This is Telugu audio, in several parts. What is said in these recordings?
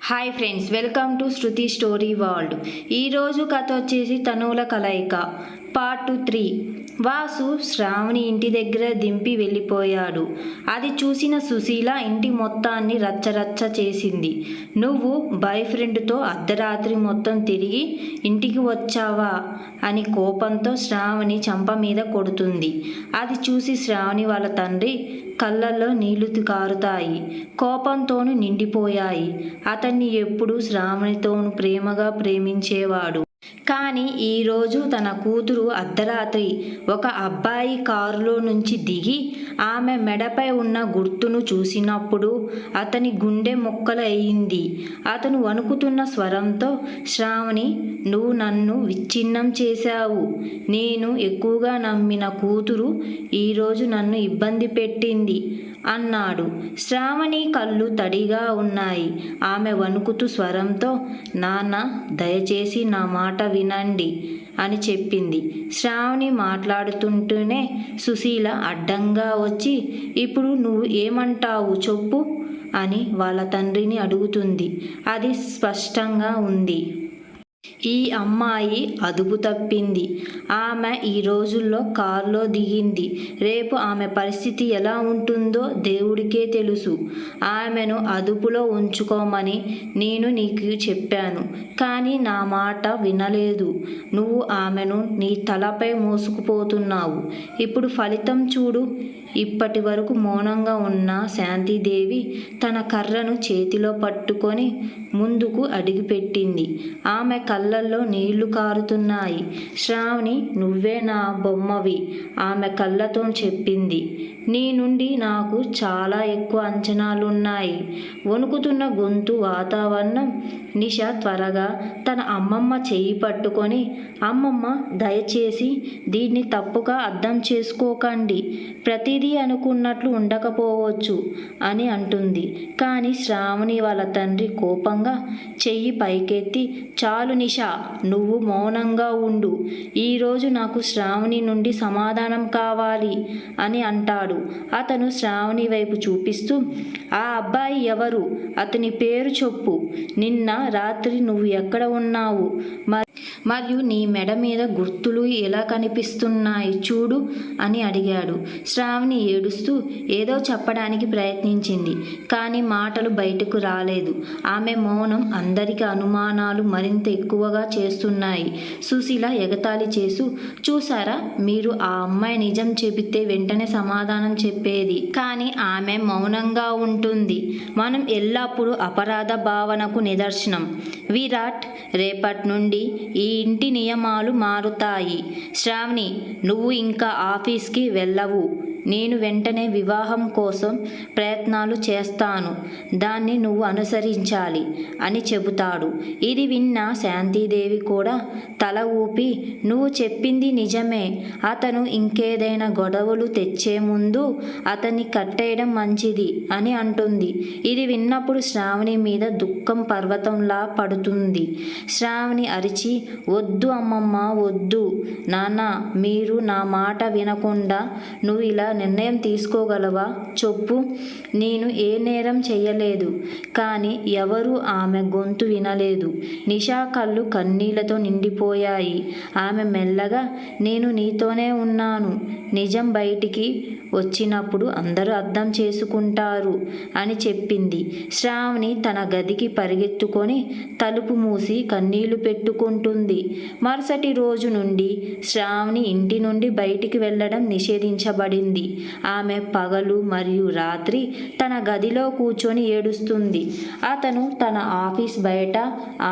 Hi friends, welcome to Shruti story world. ఈరోజు కథ వచ్చేసి తనువుల కలయిక పార్ట్ 3. వాసు శ్రావణి ఇంటి దగ్గర దింపి వెళ్ళిపోయాడు. అది చూసిన సుశీల ఇంటి మొత్తాన్ని రచ్చరచ్చ చేసింది. నువ్వు బాయ్ ఫ్రెండ్తో అర్ధరాత్రి మొత్తం తిరిగి ఇంటికి వచ్చావా అని కోపంతో శ్రావణి చంప మీద కొడుతుంది. అది చూసి శ్రావణి వాళ్ళ తండ్రి కళ్ళల్లో నీళ్లు కారుతాయి. కోపంతోనూ నిండిపోయాయి. అతన్ని ఎప్పుడూ శ్రావణితోనూ ప్రేమగా ప్రేమించేవాడు. కానీ ఈరోజు తన కూతురు అర్ధరాత్రి ఒక అబ్బాయి కారులో నుంచి దిగి ఆమె మెడపై ఉన్న గుర్తును చూసినప్పుడు అతని గుండె మొక్కలయ్యింది. అతను వణుకుతున్న స్వరంతో, శ్రావణి, నువ్వు నన్ను విచ్ఛిన్నం చేశావు. నేను ఎక్కువగా నమ్మిన కూతురు ఈరోజు నన్ను ఇబ్బంది పెట్టింది అన్నాడు. శ్రావణి కళ్ళు తడిగా ఉన్నాయి. ఆమె వణుకుతూ స్వరంతో, నాన్న, దయచేసి నా మాట వినండి అని చెప్పింది. శ్రావణి మాట్లాడుతుంటూనే సుశీల అడ్డంగా వచ్చి, ఇప్పుడు నువ్వు ఏమంటావు చెప్పు అని వాళ్ళ తండ్రిని అడుగుతుంది. అది స్పష్టంగా ఉంది. ఈ అమ్మాయి అదుపు తప్పింది. ఆమె ఈ రోజుల్లో కారులో దిగింది. రేపు ఆమె పరిస్థితి ఎలా ఉంటుందో దేవుడికే తెలుసు. ఆమెను అదుపులో ఉంచుకోమని నేను నీకు చెప్పాను, కానీ నా మాట వినలేదు. నువ్వు ఆమెను నీ తలపై మోసుకుపోతున్నావు. ఇప్పుడు ఫలితం చూడు. ఇప్పటి వరకు మౌనంగా ఉన్న శాంతిదేవి తన కర్రను చేతిలో పట్టుకొని ముందుకు అడుగుపెట్టింది. ఆమె కళ్ళల్లో నీళ్లు కారుతున్నాయి. శ్రావణి, నువ్వే నా బొమ్మవి ఆమె కళ్ళతో చెప్పింది. నీ నుండి నాకు చాలా ఎక్కువ అంచనాలున్నాయి. వణుకుతున్న గొంతు వాతావరణం. నిష త్వరగా తన అమ్మమ్మ చెయ్యి పట్టుకొని, అమ్మమ్మ, దయచేసి దీన్ని తప్పుగా అర్థం చేసుకోకండి. ప్రతిదీ అనుకున్నట్లు ఉండకపోవచ్చు అని అంటుంది. కానీ శ్రావణి వాళ్ళ తండ్రి కోపంగా చెయ్యి పైకెత్తి, చాలు నిషా, నువ్వు మౌనంగా ఉండు. ఈరోజు నాకు శ్రావణి నుండి సమాధానం కావాలి అని అంటాడు. అతను శ్రావణి వైపు చూపిస్తూ, ఆ అబ్బాయి ఎవరు? అతని పేరు చెప్పు. నిన్న రాత్రి నువ్వు ఎక్కడ ఉన్నావు? మరియు నీ మెడ మీద గుర్తులు ఎలా కనిపిస్తున్నాయి చూడు అని అడిగాడు. శ్రావణి ఏడుస్తూ ఏదో చెప్పడానికి ప్రయత్నించింది, కానీ మాటలు బయటకు రాలేదు. ఆమె మౌనం అందరికీ అనుమానాలు మరింత ఎక్కువగా చేస్తున్నాయి. సుశీల ఎగతాళి చేస్తూ, చూసారా, మీరు ఆ అమ్మాయి నిజం చెబితే వెంటనే సమాధానం చెప్పేది, కానీ ఆమె మౌనంగా ఉంటుంది. మనం ఎల్లప్పుడూ అపరాధ భావనకు నిదర్శనం. విరాట్, రేపటి నుండి ఈ ఇంటి నియమాలు మారుతాయి. శ్రావణి, నువ్వు ఇంకా ఆఫీస్కి వెళ్ళవు. నేను వెంటనే వివాహం కోసం ప్రయత్నాలు చేస్తాను. దాన్ని నువ్వు అనుసరించాలి అని చెబుతాడు. ఇది విన్న శాంతిదేవి కూడా తల ఊపి, నువ్వు చెప్పింది నిజమే. అతను ఇంకేదైనా గొడవలు తెచ్చే ముందు అతన్ని కట్టేయడం మంచిది అని అంటుంది. ఇది విన్నప్పుడు శ్రావణి మీద దుఃఖం పర్వతంలా పడుతుంది. శ్రావణి అరిచి, వద్దు అమ్మమ్మ, వద్దు నాన్న, మీరు నా మాట వినకుండా నువ్వు ఇలా నిర్ణయం తీసుకోగలవా చెప్పు. నేను ఏ నేరం చెయ్యలేదు. కానీ ఎవరూ ఆమె గొంతు వినలేదు. నిషా కళ్ళు కన్నీళ్లతో నిండిపోయాయి. ఆమె మెల్లగా, నేను నీతోనే ఉన్నాను. నిజం బయటికి వచ్చినప్పుడు అందరూ అర్థం చేసుకుంటారు అని చెప్పింది. శ్రావణి తన గదికి పరిగెత్తుకొని తలుపు మూసి కన్నీళ్లు పెట్టుకుంటుంది. మరుసటి రోజు నుండి శ్రావణి ఇంటి నుండి బయటికి వెళ్ళడం నిషేధించబడింది. ఆమె పగలు మరియు రాత్రి తన గదిలో కూర్చొని ఏడుస్తుంది. అతను తన ఆఫీస్ బయట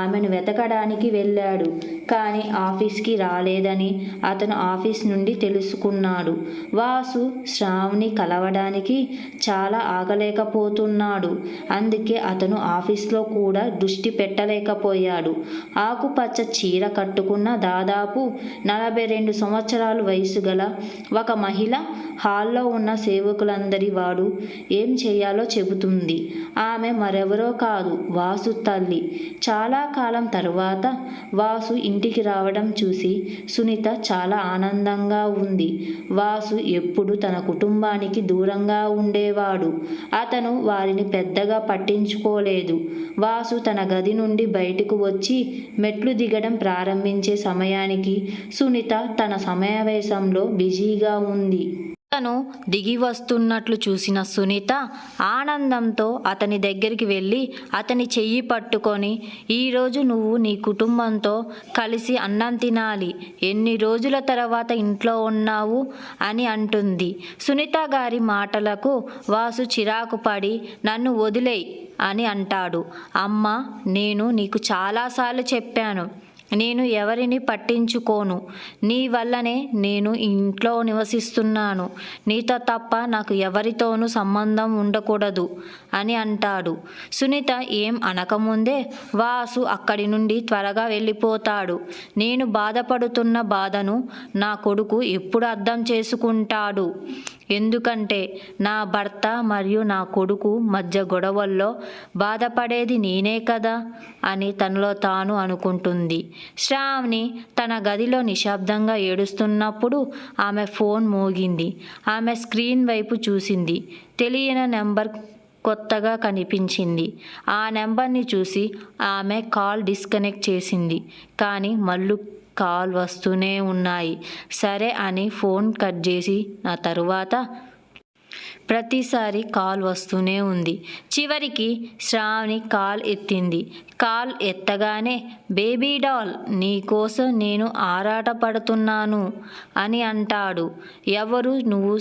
ఆమెను వెతకడానికి వెళ్ళాడు, కానీ ఆఫీస్కి రాలేదని అతను ఆఫీస్ నుండి తెలుసుకున్నాడు. వాసు శ్రావణి కలవడానికి చాలా ఆగలేకపోతున్నాడు. అందుకే అతను ఆఫీస్లో కూడా దృష్టి పెట్టలేకపోయాడు. ఆకుపచ్చ చీర కట్టుకున్న దాదాపు 42 సంవత్సరాల వయసు గల ఒక మహిళ హాల్లో ఉన్న సేవకులందరి వాడు ఏం చేయాలో చెబుతుంది. ఆమె మరెవరో కాదు, వాసు తల్లి. చాలా కాలం తరువాత వాసు ఇంటికి రావడం చూసి సునీత చాలా ఆనందంగా ఉంది. వాసు ఎప్పుడు తన కుటుంబానికి దూరంగా ఉండేవాడు. అతను వారిని పెద్దగా పట్టించుకోలేదు. వాసు తన గది నుండి బయటకు వచ్చి మెట్లు దిగడం ప్రారంభించే సమయానికి సునీత తన సమావేశంలో బిజీగా ఉంది. అతను దిగి వస్తున్నట్లు చూసిన సునీత ఆనందంతో అతని దగ్గరికి వెళ్ళి అతని చెయ్యి పట్టుకొని, ఈరోజు నువ్వు నీ కుటుంబంతో కలిసి అన్నం తినాలి, ఎన్ని రోజుల తర్వాత ఇంట్లో ఉన్నావు అని అంటుంది. సునీత గారి మాటలకు వాసు చిరాకు పడి, నన్ను వదిలేయ్ అని అంటాడు. అమ్మ, నేను నీకు చాలాసార్లు చెప్పాను, నేను ఎవరిని పట్టించుకోను, నీ వల్లనే నేను ఇంట్లో నివసిస్తున్నాను, నీతో తప్ప నాకు ఎవరితోనూ సంబంధం ఉండకూడదు అని అంటాడు. సునీత ఏం అనకముందే వాసు అక్కడి నుండి త్వరగా వెళ్ళిపోతాడు. నేను బాధపడుతున్న బాధను నా కొడుకు ఎప్పుడు అర్థం చేసుకుంటాడు? ఎందుకంటే నా భర్త మరియు నా కొడుకు మధ్య గొడవల్లో బాధపడేది నేనే కదా అని తనలో తాను అనుకుంటుంది. శ్రావణి తన గదిలో నిశ్శబ్దంగా ఏడుస్తున్నప్పుడు ఆమె ఫోన్ మోగింది. ఆమె స్క్రీన్ వైపు చూసింది. తెలియని నెంబర్ కొత్తగా కనిపించింది. ఆ నెంబర్ని చూసి ఆమె కాల్ డిస్కనెక్ట్ చేసింది. కానీ మళ్ళీ కాల్ వస్తూనే ఉన్నాయి. సరే అని ఫోన్ కట్ చేసి నా తరువాత ప్రతిసారి కాల్ వస్తూనే ఉంది. చివరికి శ్రావణి కాల్ ఎత్తింది. కాల్ ఎత్తగానే, బేబీ డాల్, నీకోసం నేను ఆరాటపడుతున్నాను అని అంటాడు. ఎవరు నువ్వు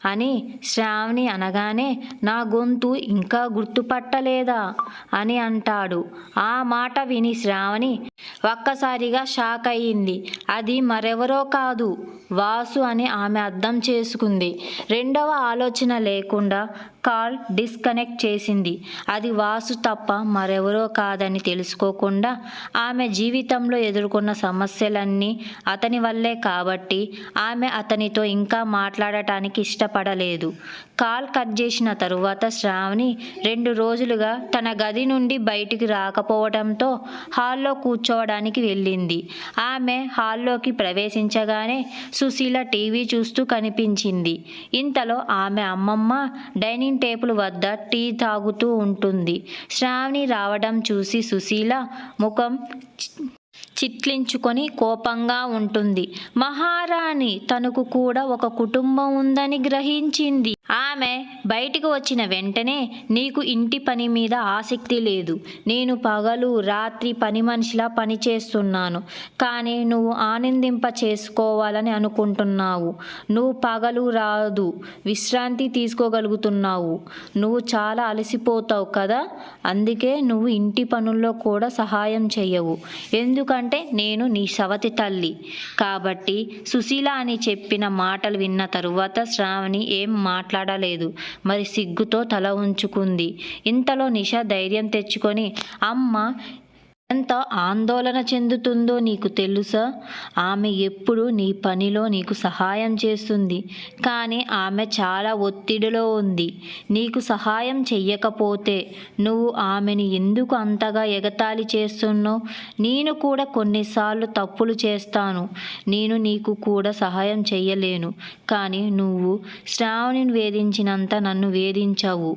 అని శ్రావణి అనగానే, నా గొంతు ఇంకా గుర్తుపట్టలేదా అని అంటాడు. ఆ మాట విని శ్రావణి ఒక్కసారిగా షాక్ అయ్యింది. అది మరెవరో కాదు, వాసు అని ఆమె అర్థం చేసుకుంది. రెండవ ఆలోచన లేకుండా కాల్ డిస్కనెక్ట్ చేసింది. అది వాసు తప్ప మరెవరో కాదని తెలుసుకోకుండా ఆమె జీవితంలో ఎదుర్కొన్న సమస్యలన్నీ అతని వల్లే కాబట్టి ఆమె అతనితో ఇంకా మాట్లాడటానికి ఇష్టపడలేదు. కాల్ కట్ చేసిన తరువాత శ్రావణి 2 రోజులుగా తన గది నుండి బయటికి రాకపోవడంతో హాల్లో కూర్చోవడానికి వెళ్ళింది. ఆమె హాల్లోకి ప్రవేశించగానే సుశీల టీవీ చూస్తూ కనిపించింది. ఇంతలో ఆమె అమ్మమ్మ డైనింగ్ టేబుల్ వద్ద టీ తాగుతూ ఉంటుంది. శ్రావణి రావడం చూసి సుశీల ముఖం చిట్లించుకొని కోపంగా ఉంటుంది. మహారాణి తనకు కూడా ఒక కుటుంబం ఉందని గ్రహించింది. ఆమె బయటికి వచ్చిన వెంటనే, నీకు ఇంటి పని మీద ఆసక్తి లేదు, నేను పగలు రాత్రి పని మనిషిలా పనిచేస్తున్నాను, కానీ నువ్వు ఆనందింప చేసుకోవాలని అనుకుంటున్నావు. నువ్వు పగలు రాదు విశ్రాంతి తీసుకోగలుగుతున్నావు. నువ్వు చాలా అలసిపోతావు కదా, అందుకే నువ్వు ఇంటి పనుల్లో కూడా సహాయం చెయ్యవు. ఎందుకంటే నేను నీ సవతి తల్లి కాబట్టి. సుశీల అని చెప్పిన మాటలు విన్న తరువాత శ్రావణి ఏం మాట్లాడలేదు. మరి సిగ్గుతో తల ఉంచుకుంది. ఇంతలో నిష ధైర్యం తెచ్చుకొని, అమ్మ ఎంత ఆందోళన చెందుతుందో నీకు తెలుసా? ఆమె ఎప్పుడు నీ పనిలో నీకు సహాయం చేస్తుంది, కానీ ఆమె చాలా ఒత్తిడిలో ఉంది. నీకు సహాయం చెయ్యకపోతే నువ్వు ఆమెను ఎందుకు అంతగా ఎగతాళి చేస్తున్నావు? నేను కూడా కొన్నిసార్లు తప్పులు చేస్తాను. నేను నీకు కూడా సహాయం చెయ్యలేను, కానీ నువ్వు శ్రావణిని వేధించినంత నన్ను వేధించావు.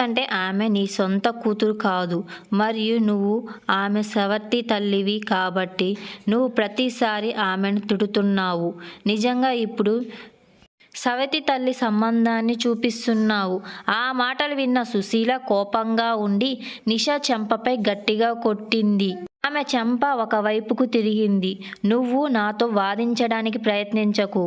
అంటే ఆమె నీ సొంత కూతురు కాదు, మరియు నువ్వు ఆమె సవతి తల్లివి కాబట్టి నువ్వు ప్రతిసారి ఆమెను తిడుతున్నావు. నిజంగా ఇప్పుడు సవతి తల్లి సంబంధాన్ని చూపిస్తున్నావు. ఆ మాటలు విన్న సుశీల కోపంగా ఉండి నిషా చెంపపై గట్టిగా కొట్టింది. ఆమె చెంప ఒకవైపుకు తిరిగింది. నువ్వు నాతో వాదించడానికి ప్రయత్నించకు.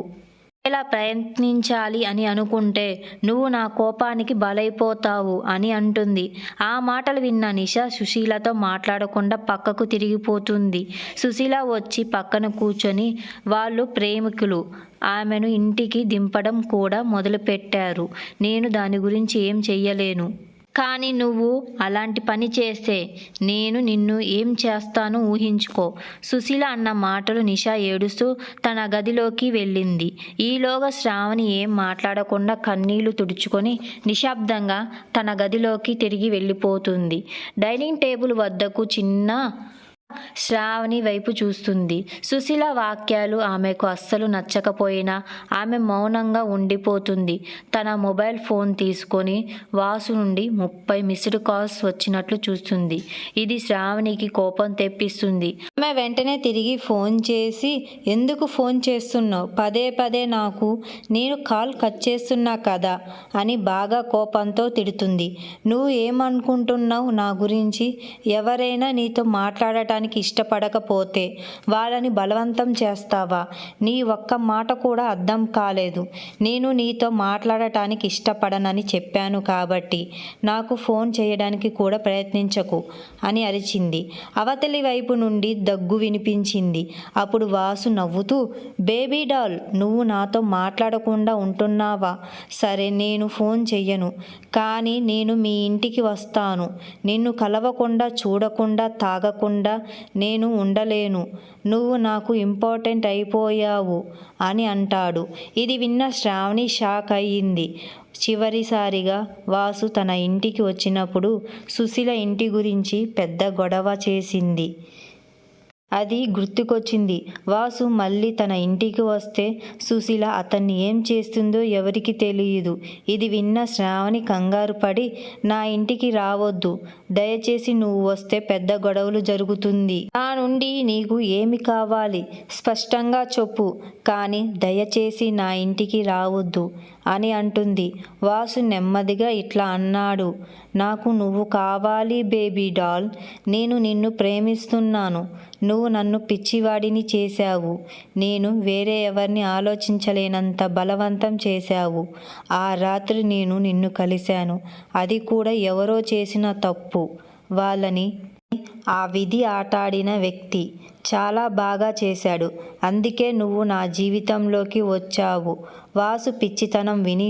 ఎలా ప్రయత్నించాలి అని అనుకుంటే నువ్వు నా కోపానికి బలైపోతావు అని అంటుంది. ఆ మాటలు విన్న నిషా సుశీలతో మాట్లాడకుండా పక్కకు తిరిగిపోతుంది. సుశీల వచ్చి పక్కన కూర్చొని, వాళ్ళు ప్రేమికులు, ఆమెను ఇంటికి దింపడం కూడా మొదలుపెట్టారు. నేను దాని గురించి ఏం చెయ్యలేను. కానీ నువ్వు అలాంటి పని చేస్తే నేను నిన్ను ఏం చేస్తానో ఊహించుకో. సుశీల అన్న మాటలు నిషా ఏడుస్తూ తన గదిలోకి వెళ్ళింది. ఈలోగా శ్రావణి ఏం మాట్లాడకుండా కన్నీళ్లు తుడుచుకొని నిశ్శబ్దంగా తన గదిలోకి తిరిగి వెళ్ళిపోతుంది. డైనింగ్ టేబుల్ వద్దకు చిన్న శ్రావణి వైపు చూస్తుంది. సుశీల వాక్యాలు ఆమెకు అస్సలు నచ్చకపోయినా ఆమె మౌనంగా ఉండిపోతుంది. తన మొబైల్ ఫోన్ తీసుకొని వాసు నుండి 30 మిస్డ్ కాల్స్ వచ్చినట్లు చూస్తుంది. ఇది శ్రావణికి కోపం తెప్పిస్తుంది. ఆమె వెంటనే తిరిగి ఫోన్ చేసి, ఎందుకు ఫోన్ చేస్తున్నావు? పదే పదే నాకు, నేను కాల్ కట్ చేస్తున్నా కదా అని బాగా కోపంతో తిడుతుంది. నువ్వు ఏమనుకుంటున్నావు నా గురించి? ఎవరైనా నీతో మాట్లాడటానికి ఇష్టపడకపోతే వాళ్ళని బలవంతం చేస్తావా? నీ ఒక్క మాట కూడా అర్థం కాలేదు. నేను నీతో మాట్లాడటానికి ఇష్టపడనని చెప్పాను కాబట్టి నాకు ఫోన్ చేయడానికి కూడా ప్రయత్నించకు అని అరిచింది. అవతలి వైపు నుండి దగ్గు వినిపించింది. అప్పుడు వాసు నవ్వుతూ, బేబీ డాల్, నువ్వు నాతో మాట్లాడకుండా ఉంటున్నావా? సరే, నేను ఫోన్ చెయ్యను, కానీ నేను మీ ఇంటికి వస్తాను. నిన్ను కలవకుండా, చూడకుండా, తాగకుండా నేను ఉండలేను. నువ్వు నాకు ఇంపార్టెంట్ అయిపోయావు అని అంటాడు. ఇది విన్న శ్రావణి షాక్ అయ్యింది. చివరిసారిగా వాసు తన ఇంటికి వచ్చినప్పుడు సుశీల ఇంటి గురించి పెద్ద గొడవ చేసింది. అది గుర్తుకొచ్చింది. వాసు మళ్ళీ తన ఇంటికి వస్తే సుశీల అతన్ని ఏం చేస్తుందో ఎవరికి తెలియదు. ఇది విన్న శ్రావణి కంగారు పడి, నా ఇంటికి రావద్దు, దయచేసి నువ్వు వస్తే పెద్ద గొడవలు జరుగుతుంది. నా నుండి నీకు ఏమి కావాలి స్పష్టంగా చెప్పు, కానీ దయచేసి నా ఇంటికి రావద్దు అని అంటుంది. వాసు నెమ్మదిగా ఇట్లా అన్నాడు, నాకు నువ్వు కావాలి బేబీ డాల్. నేను నిన్ను ప్రేమిస్తున్నాను. నువ్వు నన్ను పిచ్చివాడిని చేశావు. నేను వేరే ఎవరిని ఆలోచించలేనంత బలవంతం చేశావు. ఆ రాత్రి నేను నిన్ను కలిశాను. అది కూడా ఎవరో చేసిన తప్పు. వాళ్ళని ఆ విధి ఆటాడిన వ్యక్తి చాలా బాగా చేశాడు. అందుకే నువ్వు నా జీవితంలోకి వచ్చావు. వాసు పిచ్చితనం విని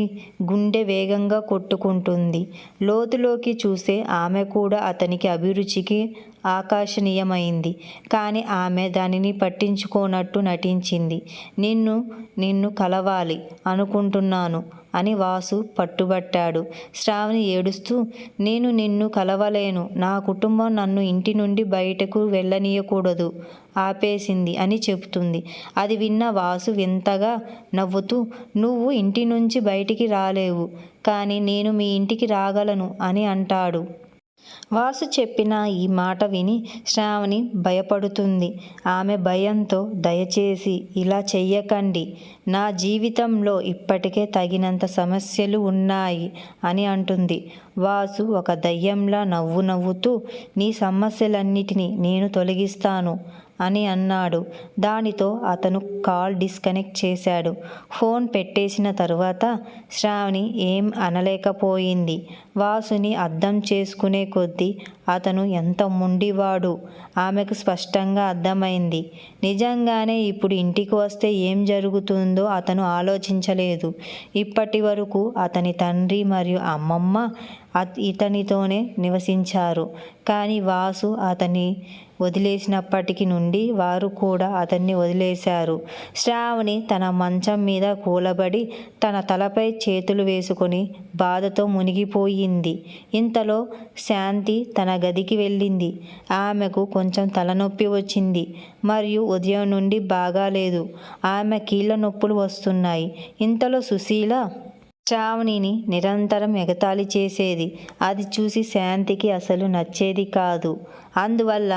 గుండె వేగంగా కొట్టుకుంటుంది. లోతులోకి చూసే ఆమె కూడా అతనికి అభిరుచికి ఆకర్షణీయమైంది. కానీ ఆమె దానిని పట్టించుకోనట్టు నటించింది. నిన్ను కలవాలి అనుకుంటున్నాను అని వాసు పట్టుబట్టాడు. శ్రావణి ఏడుస్తూ, నేను నిన్ను కలవలేను. నా కుటుంబం నన్ను ఇంటి నుండి బయటకు వెళ్ళనీయకూడదు ఆపేసింది అని చెబుతుంది. అది విన్న వాసు వింతగా నవ్వుతూ, నువ్వు ఇంటి నుంచి బయటికి రాలేవు, కానీ నేను మీ ఇంటికి రాగలను అని అంటాడు. వాసు చెప్పిన ఈ మాట విని శ్రావణి భయపడుతుంది. ఆమె భయంతో, దయచేసి ఇలా చెయ్యకండి, నా జీవితంలో ఇప్పటికే తగినంత సమస్యలు ఉన్నాయి అని అంటుంది. వాసు ఒక దయ్యంలా నవ్వుతూ, నీ సమస్యలన్నిటినీ నేను తొలగిస్తాను అని అన్నాడు. దానితో అతను కాల్ డిస్కనెక్ట్ చేశాడు. ఫోన్ పెట్టేసిన తరువాత శ్రావణి ఏం అనలేకపోయింది. వాసుని అర్థం చేసుకునే కొద్దీ అతను ఎంత మొండివాడు ఆమెకు స్పష్టంగా అర్థమైంది. నిజంగానే ఇప్పుడు ఇంటికి వస్తే ఏం జరుగుతుందో అతను ఆలోచించలేదు. ఇప్పటి వరకు అతని తండ్రి మరియు అమ్మమ్మ ఇతనితోనే నివసించారు. కానీ వాసు అతన్ని వదిలేసినప్పటికి నుండి వారు కూడా అతన్ని వదిలేశారు. శ్రావణి తన మంచం మీద కూలబడి తన తలపై చేతులు వేసుకొని బాధతో మునిగిపోయింది. ఇంతలో శాంతి తన గదికి వెళ్ళింది. ఆమెకు కొంచెం తలనొప్పి వచ్చింది మరియు ఉదయం నుండి బాగాలేదు. ఆమె కీళ్ళ నొప్పులు వస్తున్నాయి. ఇంతలో సుశీల శ్రావణిని నిరంతరం ఎగతాళి చేసేది. అది చూసి శాంతికి అసలు నచ్చేది కాదు. అందువల్ల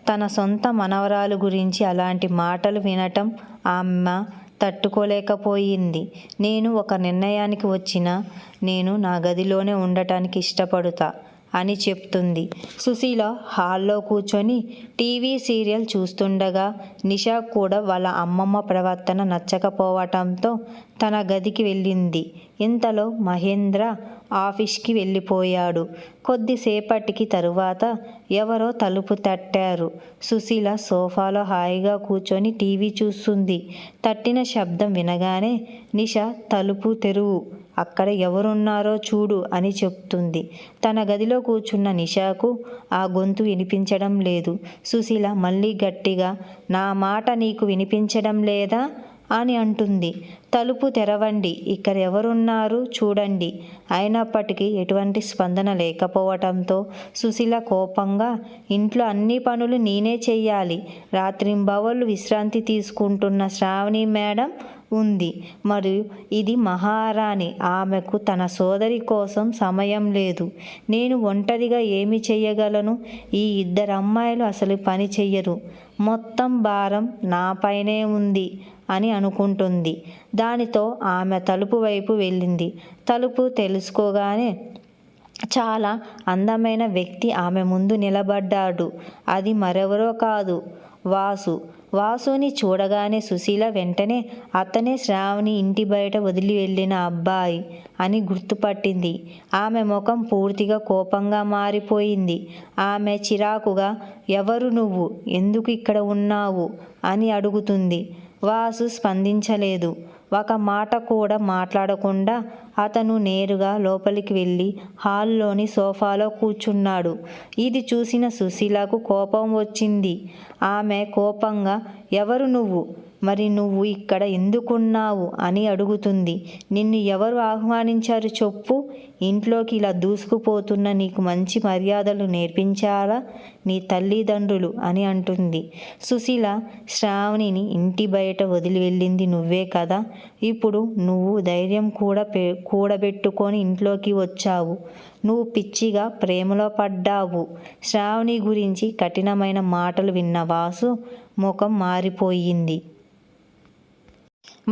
తన సొంత మనవరాలు గురించి అలాంటి మాటలు వినటం ఆమె తట్టుకోలేకపోయింది. నేను ఒక నిర్ణయానికి వచ్చినా, నేను నా గదిలోనే ఉండటానికి ఇష్టపడుతా అని చెప్తుంది. సుశీల హాల్లో కూర్చొని టీవీ సీరియల్ చూస్తుండగా నిషా కూడా వాళ్ళ అమ్మమ్మ ప్రవర్తన నచ్చకపోవటంతో తన గదికి వెళ్ళింది. ఇంతలో మహేంద్ర ఆఫీస్కి వెళ్ళిపోయాడు. కొద్దిసేపటికి తరువాత ఎవరో తలుపు తట్టారు. సుశీల సోఫాలో హాయిగా కూర్చొని టీవీ చూస్తుంది. తట్టిన శబ్దం వినగానే నిషా తలుపు తెరువు, అక్కడ ఎవరున్నారో చూడు అని చెప్తుంది. తన గదిలో కూర్చున్న నిషాకు ఆ గొంతు వినిపించడం లేదు. సుశీల మళ్ళీ గట్టిగా, నా మాట నీకు వినిపించడం లేదా అని అంటుంది. తలుపు తెరవండి, ఇక్కడ ఎవరున్నారు చూడండి. అయినప్పటికీ ఎటువంటి స్పందన లేకపోవటంతో సుశీల కోపంగా, ఇంట్లో అన్ని పనులు నేనే చెయ్యాలి, రాత్రింబవళ్ళు విశ్రాంతి తీసుకుంటున్న శ్రావణి మేడం ఉంది, మరియు ఇది మహారాణి, ఆమెకు తన సోదరి కోసం సమయం లేదు, నేను ఒంటరిగా ఏమి చెయ్యగలను, ఈ ఇద్దరు అమ్మాయిలు అసలు పని చెయ్యరు, మొత్తం భారం నాపైనే ఉంది అని అనుకుంటుంది. దానితో ఆమె తలుపు వైపు వెళ్ళింది. తలుపు తెలుసుకోగానే చాలా అందమైన వ్యక్తి ఆమె ముందు నిలబడ్డాడు. అది మరెవరో కాదు, వాసు. వాసుని చూడగానే సుశీల వెంటనే అతనే శ్రావణి ఇంటి బయట వదిలి వెళ్ళిన అబ్బాయి అని గుర్తుపట్టింది. ఆమె ముఖం పూర్తిగా కోపంగా మారిపోయింది. ఆమె చిరాకుగా, ఎవరు నువ్వు, ఎందుకు ఇక్కడ ఉన్నావు అని అడుగుతుంది. వాసు స్పందించలేదు. ఒక మాట కూడా మాట్లాడకుండా అతను నేరుగా లోపలికి వెళ్ళి హాల్లోని సోఫాలో కూర్చున్నాడు. ఇది చూసిన సుశీలకు కోపం వచ్చింది. ఆమె కోపంగా, ఎవరు నువ్వు, మరి నువ్వు ఇక్కడ ఎందుకున్నావు అని అడుగుతుంది. నిన్ను ఎవరు ఆహ్వానించారు చెప్పు, ఇంట్లోకి ఇలా దూసుకుపోతున్న నీకు మంచి మర్యాదలు నేర్పించాలా నీ తల్లిదండ్రులు అని అంటుంది. సుశీల, శ్రావణిని ఇంటి బయట వదిలి వెళ్ళింది నువ్వే కదా, ఇప్పుడు నువ్వు ధైర్యం కూడా కూడబెట్టుకొని ఇంట్లోకి వచ్చావు, నువ్వు పిచ్చిగా ప్రేమలో పడ్డావు. శ్రావణి గురించి కఠినమైన మాటలు విన్న వాసు ముఖం మారిపోయింది.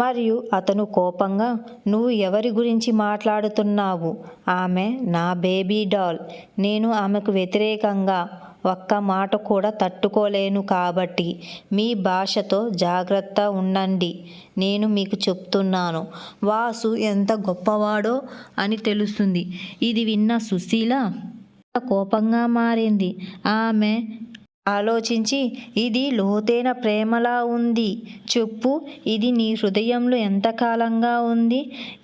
మరియు అతను కోపంగా, నువ్వు ఎవరి గురించి మాట్లాడుతున్నావు, ఆమె నా బేబీ డాల్, నేను ఆమెకు వ్యతిరేకంగా ఒక్క మాట కూడా తట్టుకోలేను, కాబట్టి మీ భాషతో జాగ్రత్త ఉండండి, నేను మీకు చెప్తున్నాను. వాసు ఎంత గొప్పవాడో అని తెలుస్తుంది. ఇది విన్న సుశీల కోపంగా మారింది. ఆమె ఆలోచించి, ఇది లోతైన ప్రేమలా ఉంది, చెప్పు, ఇది నీ హృదయంలో ఎంతకాలంగా ఉంది,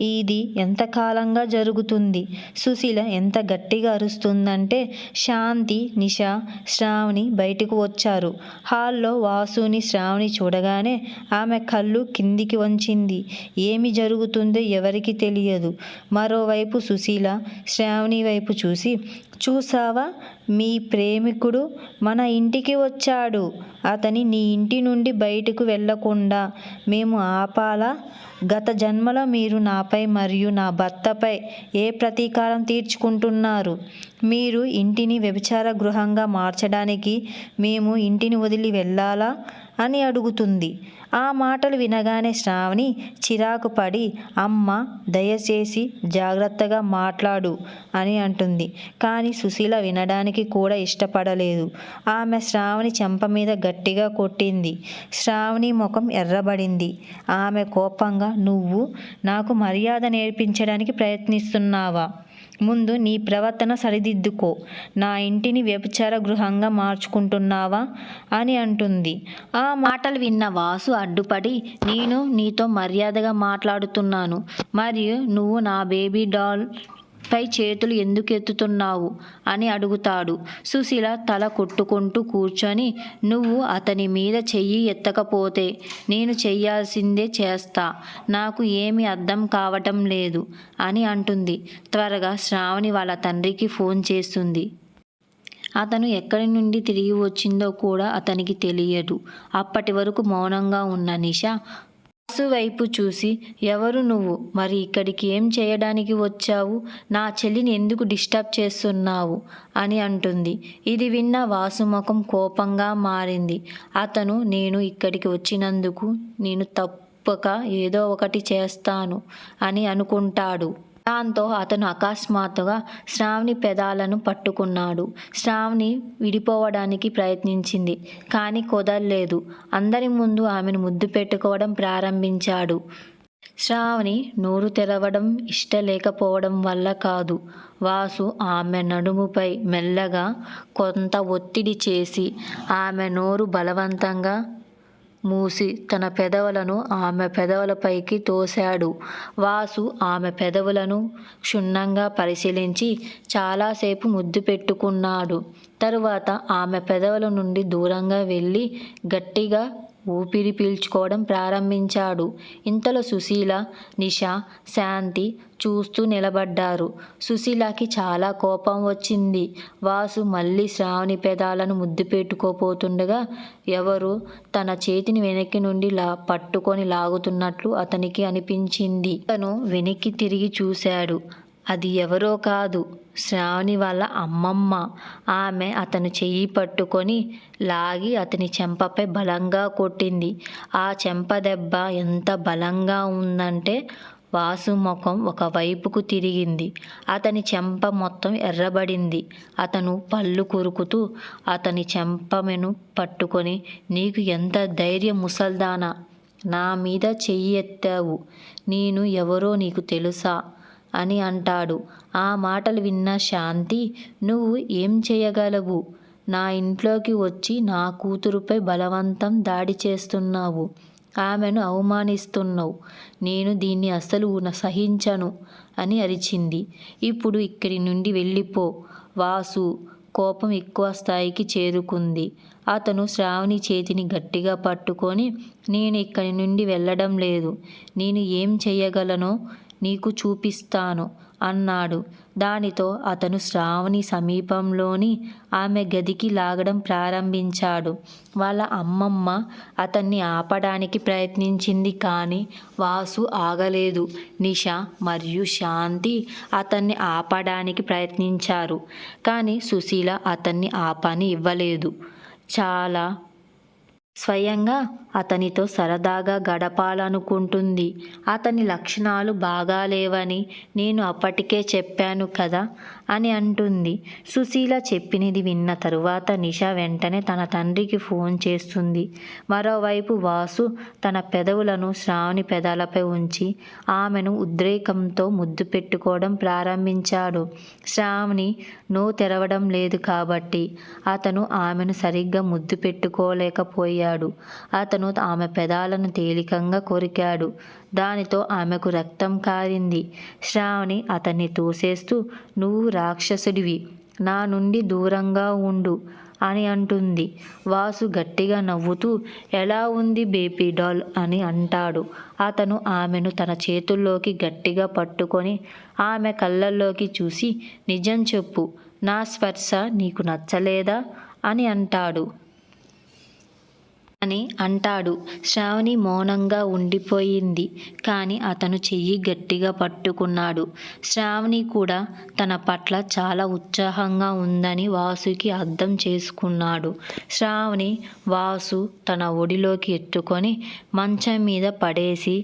ఇది ఎంతకాలంగా జరుగుతుంది. సుశీల ఎంత గట్టిగా అరుస్తుందంటే శాంతి, నిషా, శ్రావణి బయటకు వచ్చారు. హాల్లో వాసుని శ్రావణి చూడగానే ఆమె కళ్ళు కిందికి వంచింది. ఏమి జరుగుతుందో ఎవరికి తెలియదు. మరోవైపు సుశీల శ్రావణి వైపు చూసి, చూసావా, మీ ప్రేమికుడు మన ఇంటికి వచ్చాడు, అతని నీ ఇంటి నుండి బయటకు వెళ్లకుండా మేము ఆపాలా, గత జన్మలో మీరు నాపై మరియు నా భర్తపై ఏ ప్రతీకారం తీర్చుకుంటున్నారు, మీరు ఇంటిని వ్యభిచార గృహంగా మార్చడానికి మేము ఇంటిని వదిలి వెళ్ళాలా అని అడుగుతుంది. ఆ మాటలు వినగానే శ్రావణి చిరాకు పడి, అమ్మ దయచేసి జాగ్రత్తగా మాట్లాడు అని అంటుంది. కానీ సుశీల వినడానికి కూడా ఇష్టపడలేదు. ఆమె శ్రావణి చెంప మీద గట్టిగా కొట్టింది. శ్రావణి ముఖం ఎర్రబడింది. ఆమె కోపంగా, నువ్వు నాకు మర్యాద నేర్పించడానికి ప్రయత్నిస్తున్నావా, ముందు నీ ప్రవర్తన సరిదిద్దుకో, నా ఇంటిని వ్యభిచార గృహంగా మార్చుకుంటున్నావా అని అంటుంది. ఆ మాటలు విన్న వాసు అడ్డుపడి, నేను నీతో మర్యాదగా మాట్లాడుతున్నాను, మరియు నువ్వు నా బేబీ డాల్ పై చేతులు ఎందుకు ఎత్తుతున్నావు అని అడుగుతాడు. సుశీల తల కొట్టుకుంటూ కూర్చొని, నువ్వు అతని మీద చెయ్యి ఎత్తకపోతే నేను చెయ్యాల్సిందే చేస్తా, నాకు ఏమీ అర్థం కావటం లేదు అని అంటుంది. త్వరగా శ్రావణి వాళ్ళ తండ్రికి ఫోన్ చేస్తుంది. అతను ఎక్కడి నుండి తిరిగి వచ్చిందో కూడా అతనికి తెలియదు. అప్పటి వరకు మౌనంగా ఉన్న నిషా వాసు వైపు చూసి, ఎవరు నువ్వు, మరి ఇక్కడికి ఏం చేయడానికి వచ్చావు, నా చెల్లిని ఎందుకు డిస్టర్బ్ చేస్తున్నావు అని అంటుంది. ఇది విన్న వాసు ముఖం కోపంగా మారింది. అతను, నేను ఇక్కడికి వచ్చినందుకు నేను తప్పక ఏదో ఒకటి చేస్తాను అని అనుకుంటాడు. దాంతో అతను అకస్మాత్తుగా శ్రావణి పెదాలను పట్టుకున్నాడు. శ్రావణి విడిపోవడానికి ప్రయత్నించింది, కానీ కుదరలేదు. అందరి ముందు ఆమెను ముద్దు పెట్టుకోవడం ప్రారంభించాడు. శ్రావణి నోరు తెరవడం ఇష్టలేకపోవడం వల్ల కాదు, వాసు ఆమె నడుముపై మెల్లగా కొంత ఒత్తిడి చేసి ఆమె నోరు బలవంతంగా మూసి తన పెదవులను ఆమె పెదవులపైకి తోశాడు. వాసు ఆమె పెదవులను క్షుణ్ణంగా పరిశీలించి చాలాసేపు ముద్దు పెట్టుకున్నాడు. తరువాత ఆమె పెదవుల నుండి దూరంగా వెళ్ళి గట్టిగా ఊపిరి పీల్చుకోవడం ప్రారంభించాడు. ఇంతలో సుశీల, నిషా, శాంతి చూస్తూ నిలబడ్డారు. సుశీలకి చాలా కోపం వచ్చింది. వాసు మళ్ళీ శ్రావణి పెదాలను ముద్దు పెట్టుకోపోతుండగా ఎవరో తన చేతిని వెనక్కి నుండి పట్టుకొని లాగుతున్నట్లు అతనికి అనిపించింది. అతను వెనక్కి తిరిగి చూశాడు. అది ఎవరో కాదు, శ్రావణి వాళ్ళ అమ్మమ్మ. ఆమె అతను చెయ్యి పట్టుకొని లాగి అతని చెంపపై బలంగా కొట్టింది. ఆ చెంప దెబ్బ ఎంత బలంగా ఉందంటే వాసు ముఖం ఒకవైపుకు తిరిగింది. అతని చెంప మొత్తం ఎర్రబడింది. అతను పళ్ళు కొరుకుతూ అతని చెంపను పట్టుకొని, నీకు ఎంత ధైర్యం ముసల్దానా, నా మీద చెయ్యి ఎత్తావు, నేను ఎవరో నీకు తెలుసా అని అంటాడు. ఆ మాటలు విన్న శాంతి, నువ్వు ఏం చేయగలవు? నా ఇంట్లోకి వచ్చి నా కూతురుపై బలవంతం దాడి చేస్తున్నావు, ఆమెను అవమానిస్తున్నావు, నేను దీన్ని అస్సలు సహించను అని అరిచింది. ఇప్పుడు ఇక్కడి నుండి వెళ్ళిపో. వాసు కోపం ఎక్కువ స్థాయికి చేరుకుంది. అతను శ్రావణి చేతిని గట్టిగా పట్టుకొని, నేను ఇక్కడి నుండి వెళ్ళడం లేదు, నేను ఏం చెయ్యగలనో నీకు చూపిస్తాను అన్నాడు. దానితో అతను శ్రావణి సమీపంలోని ఆమె గదికి లాగడం ప్రారంభించాడు. వాళ్ళ అమ్మమ్మ అతన్ని ఆపడానికి ప్రయత్నించింది, కానీ వాసు ఆగలేదు. నిషా మరియు శాంతి అతన్ని ఆపడానికి ప్రయత్నించారు, కానీ సుశీల అతన్ని ఆపని ఇవ్వలేదు. చాలా స్వయంగా అతనితో సరదాగా గడపాలనుకుంటుంది. అతని లక్షణాలు బాగాలేవని నేను అప్పటికే చెప్పాను కదా అని అంటుంది. సుశీల చెప్పినది విన్న తరువాత నిషా వెంటనే తన తండ్రికి ఫోన్ చేస్తుంది. మరోవైపు వాసు తన పెదవులను శ్రావణి పెదాలపై ఉంచి ఆమెను ఉద్రేకంతో ముద్దు పెట్టుకోవడం ప్రారంభించాడు. శ్రావణి తెరవడం లేదు కాబట్టి అతను ఆమెను సరిగ్గా ముద్దు పెట్టుకోలేకపోయాడు. అతను ఆమె పెదాలను తేలికంగా కొరికాడు. దానితో ఆమెకు రక్తం కారింది. శ్రావణి అతన్ని తోసేస్తూ, నువ్వు రాక్షసుడివి, నా నుండి దూరంగా ఉండు అని అంటుంది. వాసు గట్టిగా నవ్వుతూ, ఎలా ఉంది బేబీ డాల్ అని అంటాడు. అతను ఆమెను తన చేతుల్లోకి గట్టిగా పట్టుకొని ఆమె కళ్ళల్లోకి చూసి, నిజం చెప్పు, నా స్పర్శ నీకు నచ్చలేదా అని అంటాడు. శ్రావణి మౌనంగా ఉండిపోయింది, కానీ అతను చెయ్యి గట్టిగా పట్టుకున్నాడు. శ్రావణి కూడా తన పట్ల చాలా ఉత్సాహంగా ఉందని వాసుకి అర్థం చేసుకున్నాడు. శ్రావణి వాసు తన ఒడిలోకి ఎత్తుకొని మంచం మీద పడేసి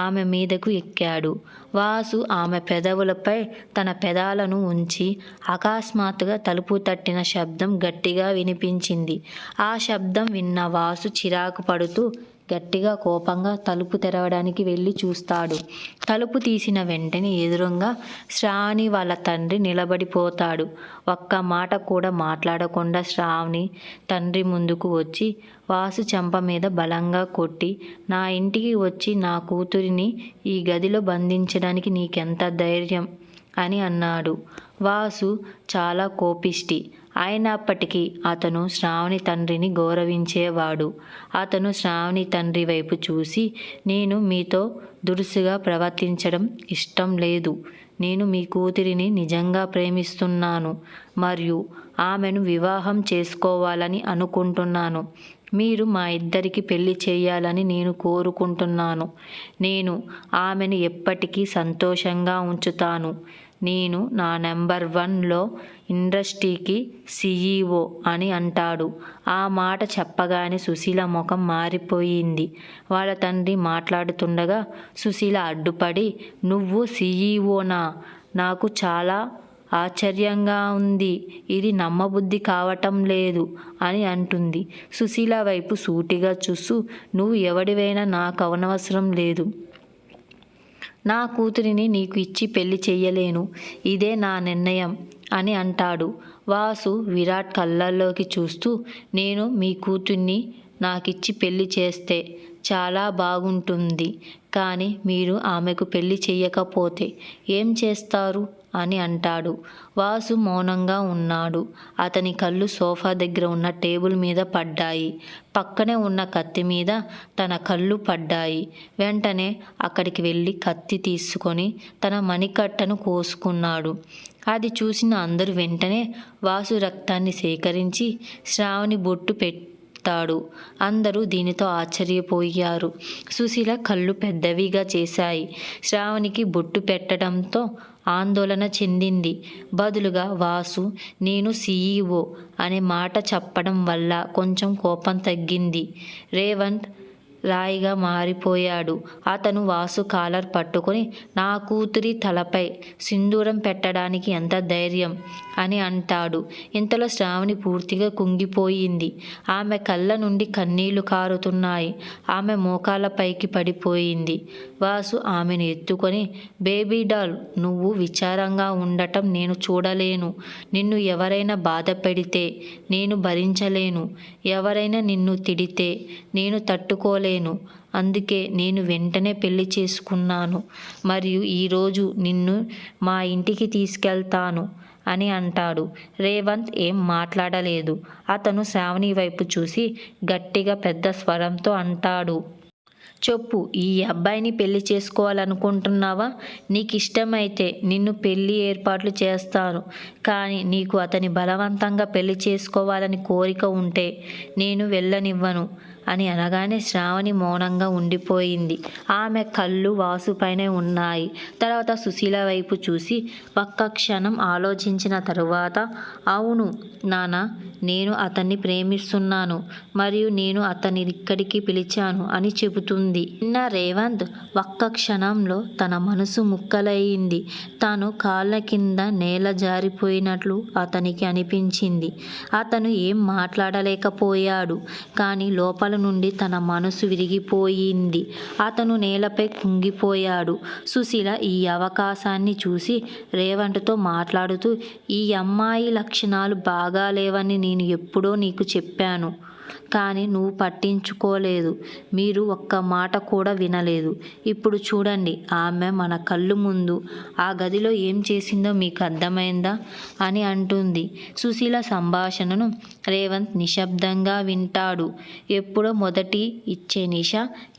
ఆమె మీదకు ఎక్కాడు. వాసు ఆమె పెదవులపై తన పెదాలను ఉంచి అకస్మాత్తుగా తలుపు తట్టిన శబ్దం గట్టిగా వినిపించింది. ఆ శబ్దం విన్న వాసు చిరాకు పడుతూ గట్టిగా కోపంగా తలుపు తెరవడానికి వెళ్ళి చూస్తాడు. తలుపు తీసిన వెంటనే ఎదురుగా శ్రావణి వాళ్ళ తండ్రి నిలబడిపోతాడు. ఒక్క మాట కూడా మాట్లాడకుండా శ్రావణి తండ్రి ముందుకు వచ్చి వాసు చెంప మీద బలంగా కొట్టి, నా ఇంటికి వచ్చి నా కూతురిని ఈ గదిలో బంధించడానికి నీకెంత ధైర్యం అని అన్నాడు. వాసు చాలా కోపిష్టి, అయినప్పటికీ అతను శ్రావణి తండ్రిని గౌరవించేవాడు. అతను శ్రావణి తండ్రి వైపు చూసి, నేను మీతో దురుసుగా ప్రవర్తించడం ఇష్టం లేదు. నేను మీ కూతురిని నిజంగా ప్రేమిస్తున్నాను మరియు ఆమెను వివాహం చేసుకోవాలని అనుకుంటున్నాను. మీరు మా ఇద్దరికి పెళ్లి చేయాలని నేను కోరుకుంటున్నాను. నేను ఆమెను ఎప్పటికీ సంతోషంగా ఉంచుతాను. నేను నా నెంబర్ 1లో ఇండస్ట్రీకి CEO అని అంటాడు. ఆ మాట చెప్పగానే సుశీల ముఖం మారిపోయింది. వాళ్ళ తండ్రి మాట్లాడుతుండగా సుశీల అడ్డుపడి, నువ్వు CEOనా? నాకు చాలా ఆశ్చర్యంగా ఉంది, ఇది నమ్మబుద్ధి కావటం లేదు అని అంటుంది. సుశీల వైపు సూటిగా చూస్తూ, నువ్వు ఎవడివైనా నాకు అనవసరం లేదు. నా కూతురిని నీకు ఇచ్చి పెళ్లి చెయ్యలేను, ఇదే నా నిర్ణయం అని అంటాడు. వాసు విరాట్ కళ్ళల్లోకి చూస్తూ, నేను మీ కూతుర్ని నాకిచ్చి పెళ్లి చేస్తే చాలా బాగుంటుంది, కానీ మీరు ఆమెకు పెళ్లి చెయ్యకపోతే ఏం చేస్తారు అని అంటాడు. వాసు మౌనంగా ఉన్నాడు. అతని కళ్ళు సోఫా దగ్గర ఉన్న టేబుల్ మీద పడ్డాయి. పక్కనే ఉన్న కత్తి మీద తన కళ్ళు పడ్డాయి. వెంటనే అక్కడికి వెళ్ళి కత్తి తీసుకొని తన మణికట్టను కోసుకున్నాడు. అది చూసిన అందరూ వెంటనే వాసు రక్తాన్ని సేకరించి శ్రావణి బొట్టు పెడతాడు. అందరూ దీనితో ఆశ్చర్యపోయారు. సుశీల కళ్ళు పెద్దవిగా చేశాయి. శ్రావణికి బొట్టు పెట్టడంతో ఆందోళన చెందింది. బదులుగా వాసు నేను CEO అనే మాట చెప్పడం వల్ల కొంచెం కోపం తగ్గింది. రేవంత్ రాయిగా మారిపోయాడు. అతను వాసు కాలర్ పట్టుకొని నా కూతురి తలపై సింధూరం పెట్టడానికి ఎంత ధైర్యం అని అంటాడు. ఇంతలో శ్రావణి పూర్తిగా కుంగిపోయింది. ఆమె కళ్ళ నుండి కన్నీళ్లు కారుతున్నాయి. ఆమె మోకాళ్ళపైకి పడిపోయింది. వాసు ఆమెను ఎత్తుకొని బేబీ డాల్ నువ్వు విచారంగా ఉండటం నేను చూడలేను. నిన్ను ఎవరైనా బాధ పెడితే నేను భరించలేను. ఎవరైనా నిన్ను తిడితే నేను తట్టుకోలేను. అందుకే నేను వెంటనే పెళ్లి చేసుకున్నాను. మరియు ఈరోజు నిన్ను మా ఇంటికి తీసుకెళ్తాను అని అంటాడు. రేవంత్ ఏం మాట్లాడలేదు. అతను శ్రావణి వైపు చూసి గట్టిగా పెద్ద స్వరంతో అంటాడు. చెప్పు, ఈ అబ్బాయిని పెళ్లి చేసుకోవాలనుకుంటున్నావా? నీకు ఇష్టమైతే నిన్ను పెళ్లి ఏర్పాట్లు చేస్తాను. కానీ నీకు అతని బలవంతంగా పెళ్లి చేసుకోవాలని కోరిక ఉంటే నేను వెళ్ళనివ్వను అని అనగానే శ్రావణి మౌనంగా ఉండిపోయింది. ఆమె కళ్ళు వాసుపైనే ఉన్నాయి. తర్వాత సుశీల వైపు చూసి ఒక్క క్షణం ఆలోచించిన తరువాత అవును నాన్న, నేను అతన్ని ప్రేమిస్తున్నాను మరియు నేను అతన్ని ఇక్కడికి పిలిచాను అని చెబుతుంది. నిన్న రేవంత్ ఒక్క క్షణంలో తన మనసు ముక్కలయ్యింది. తాను కాళ్ళ కింద నేల జారిపోయినట్లు అతనికి అనిపించింది. అతను ఏం మాట్లాడలేకపోయాడు. కానీ లోపల నుండి తన మనసు విరిగిపోయింది. అతను నేలపై కుంగిపోయాడు. సుశీల ఈ అవకాశాన్ని చూసి రేవంత్తో మాట్లాడుతూ ఈ అమ్మాయి లక్షణాలు బాగాలేవని నేను ఎప్పుడో నీకు చెప్పాను. కానీ నువ్వు పట్టించుకోలేదు. మీరు ఒక్క మాట కూడా వినలేదు. ఇప్పుడు చూడండి, ఆమె మన కళ్ళు ముందు ఆ గదిలో ఏం చేసిందో మీకు అర్థమైందా అని అంటుంది. సుశీల సంభాషణను రేవంత్ నిశ్శబ్దంగా వింటాడు. ఎప్పుడో మొదటి ఇచ్చే నిష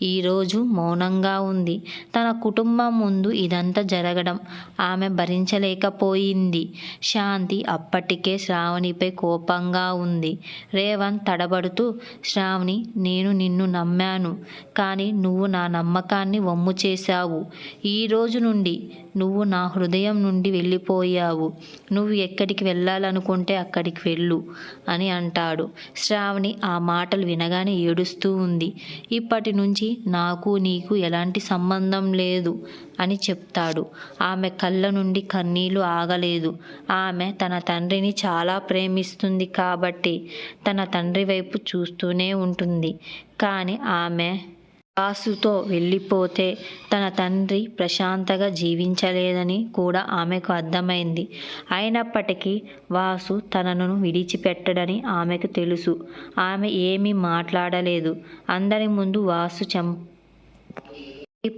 ఈరోజు మౌనంగా ఉంది. తన కుటుంబం ముందు ఇదంతా జరగడం ఆమె భరించలేకపోయింది. శాంతి అప్పటికే శ్రావణిపై కోపంగా ఉంది. రేవంత్ తడబడుతూ శ్రావణి, నేను నిన్ను నమ్మాను. కానీ నువ్వు నా నమ్మకాన్ని వమ్ము చేశావు. ఈ రోజు నుండి నువ్వు నా హృదయం నుండి వెళ్ళిపోయావు. నువ్వు ఎక్కడికి వెళ్ళాలనుకుంటే అక్కడికి వెళ్ళు అని అంటాడు. శ్రావణి ఆ మాటలు వినగానే ఏడుస్తూ ఉంది. ఇప్పటి నుంచి నాకు నీకు ఎలాంటి సంబంధం లేదు అని చెప్తాడు. ఆమె కళ్ళ నుండి కన్నీళ్లు ఆగలేదు. ఆమె తన తండ్రిని చాలా ప్రేమిస్తుంది కాబట్టి తన తండ్రి వైపు చూస్తూనే ఉంటుంది. కానీ ఆమె వాసుతో వెళ్ళిపోతే తన తండ్రి ప్రశాంతంగా జీవించలేదని కూడా ఆమెకు అర్థమైంది. అయినప్పటికీ వాసు తనను విడిచిపెట్టడని ఆమెకు తెలుసు. ఆమె ఏమీ మాట్లాడలేదు. అందరి ముందు వాసు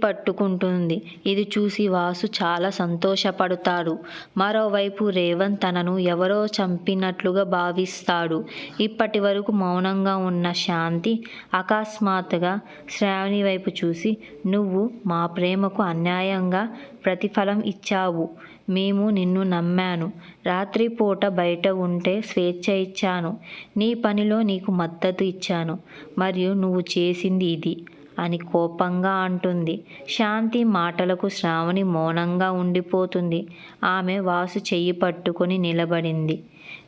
పట్టుకుంటుంది. ఇది చూసి వాసు చాలా సంతోషపడతాడు. మరోవైపు రేవంత్ తనను ఎవరో చంపినట్లుగా భావిస్తాడు. ఇప్పటి వరకు మౌనంగా ఉన్న శాంతి అకస్మాత్తుగా శ్రావణి వైపు చూసి నువ్వు మా ప్రేమకు అన్యాయంగా ప్రతిఫలం ఇచ్చావు. మేము నిన్ను నమ్మాను. రాత్రిపూట బయట ఉంటే స్వేచ్ఛ ఇచ్చాను. నీ పనిలో నీకు మద్దతు ఇచ్చాను. మరియు నువ్వు చేసింది ఇది అని కోపంగా అంటుంది. శాంతి మాటలకు శ్రావణి మౌనంగా ఉండిపోతుంది. ఆమె వాసు చెయ్యి పట్టుకొని నిలబడింది.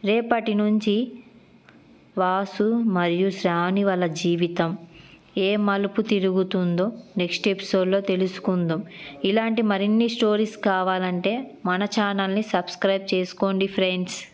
రేపటి నుంచి వాసు మరియు శ్రావణి వాళ్ళ జీవితం ఏ మలుపు తిరుగుతుందో నెక్స్ట్ ఎపిసోడ్లో తెలుసుకుందాం. ఇలాంటి మరిన్ని స్టోరీస్ కావాలంటే మన ఛానల్ని సబ్స్క్రైబ్ చేసుకోండి ఫ్రెండ్స్.